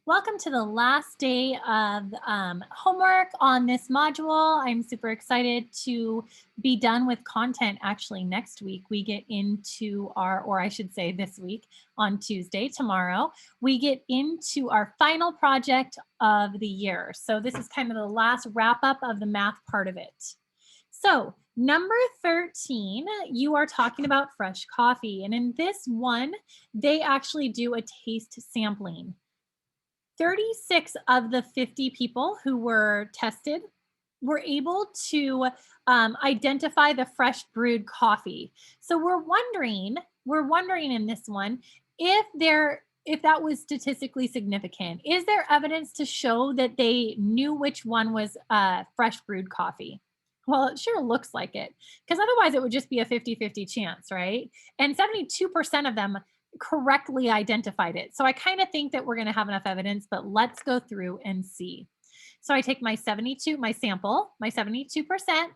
Welcome to the last day of homework on this module. I'm super excited to be done with content. Actually, next week we get into or I should say this week on Tuesday, tomorrow, we get into our final project of the year. So this is kind of the last wrap up of the math part of it. So number 13, you are talking about fresh coffee. And in this one, they actually do a taste sampling. 36 of the 50 people who were tested were able to identify the fresh brewed coffee. So we're wondering in this one if that was statistically significant. Is there evidence to show that they knew which one was fresh brewed coffee? Well, it sure looks like it, because otherwise it would just be a 50-50 chance, right? And 72% of them correctly identified it. So I kind of think that we're going to have enough evidence, but let's go through and see. So I take my 72, my sample, my 72%,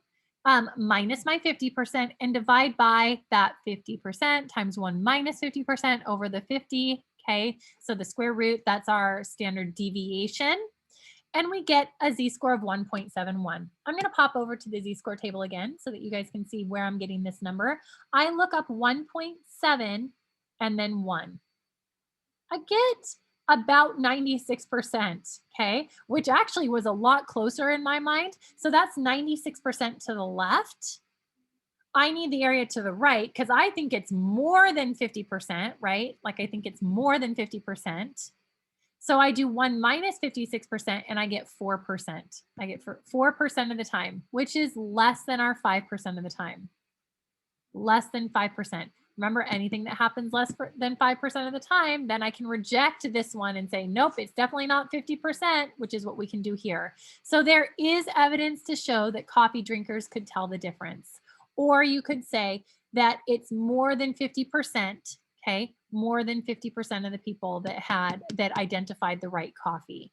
minus my 50% and divide by that 50% times 1 minus 50% over the 50. Okay, so the square root, that's our standard deviation. And we get a z-score of 1.71. I'm going to pop over to the z-score table again so that you guys can see where I'm getting this number. I look up 1.7 and then 1. I get about 96%, okay, which actually was a lot closer in my mind. So that's 96% to the left. I need the area to the right because I think it's more than 50%, right? Like I think it's more than 50%. So I do 1 minus 56% and I get 4%. I get 4% of the time, which is less than our 5% of the time. Less than 5%. Remember, anything that happens less than 5% of the time, then I can reject this one and say, nope, it's definitely not 50%, which is what we can do here. So there is evidence to show that coffee drinkers could tell the difference. Or you could say that it's more than 50%, okay? More than 50% of the people that identified the right coffee.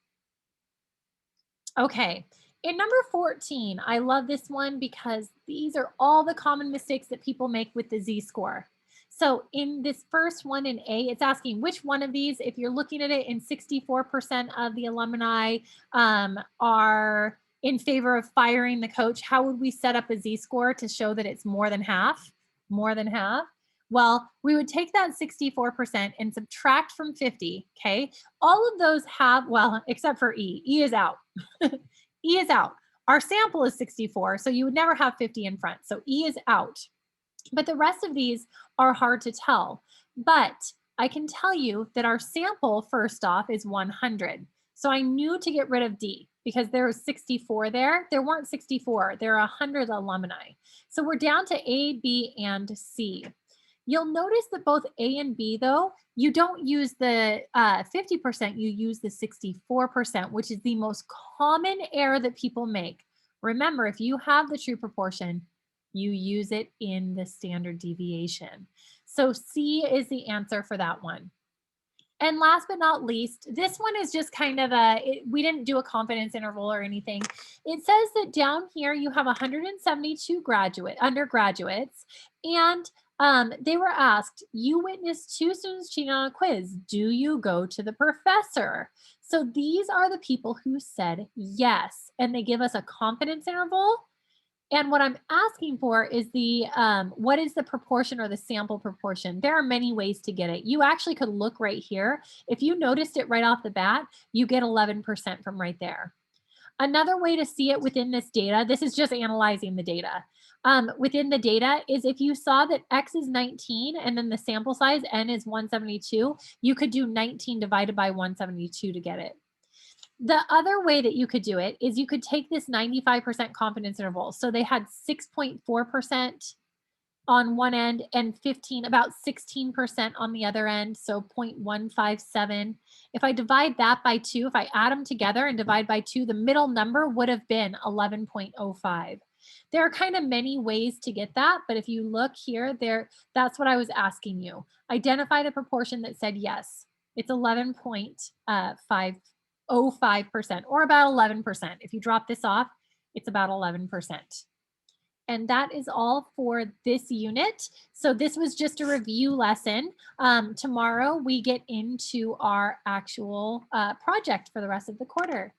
Okay. In number 14, I love this one because these are all the common mistakes that people make with the z-score. So in this first one in A, it's asking which one of these, if you're looking at it, and 64% of the alumni are in favor of firing the coach, how would we set up a z-score to show that it's more than half? More than half? Well, we would take that 64% and subtract from 50, okay? All of those have, well, except for E. E is out. E is out. Our sample is 64, so you would never have 50 in front. So E is out. But the rest of these are hard to tell. But I can tell you that our sample, first off, is 100. So I knew to get rid of D because there was 64 there. There weren't 64. There are 100 alumni. So we're down to A, B, and C. You'll notice that both A and B, though, you don't use the 50%, you use the 64%, which is the most common error that people make. Remember, if you have the true proportion, you use it in the standard deviation. So C is the answer for that one. And last but not least, this one is just kind of we didn't do a confidence interval or anything. It says that down here you have 172 undergraduates, and they were asked, you witnessed 2 students cheating on a quiz. Do you go to the professor? So these are the people who said yes, and they give us a confidence interval. And what I'm asking for is what is the proportion or the sample proportion? There are many ways to get it. You actually could look right here. If you noticed it right off the bat, you get 11% from right there. Another way to see it within this data, this is just analyzing the data. Within the data is if you saw that X is 19 and then the sample size N is 172, you could do 19 divided by 172 to get it. The other way that you could do it is you could take this 95% confidence interval. So they had 6.4% on one end and about 16% on the other end, so 0.157. If I divide that by 2, if I add them together and divide by 2, the middle number would have been 11.05. There are kind of many ways to get that, but if you look here, that's what I was asking you. Identify the proportion that said yes. It's 11.505%, or about 11%. If you drop this off, it's about 11%. And that is all for this unit. So this was just a review lesson. Tomorrow we get into our actual project for the rest of the quarter.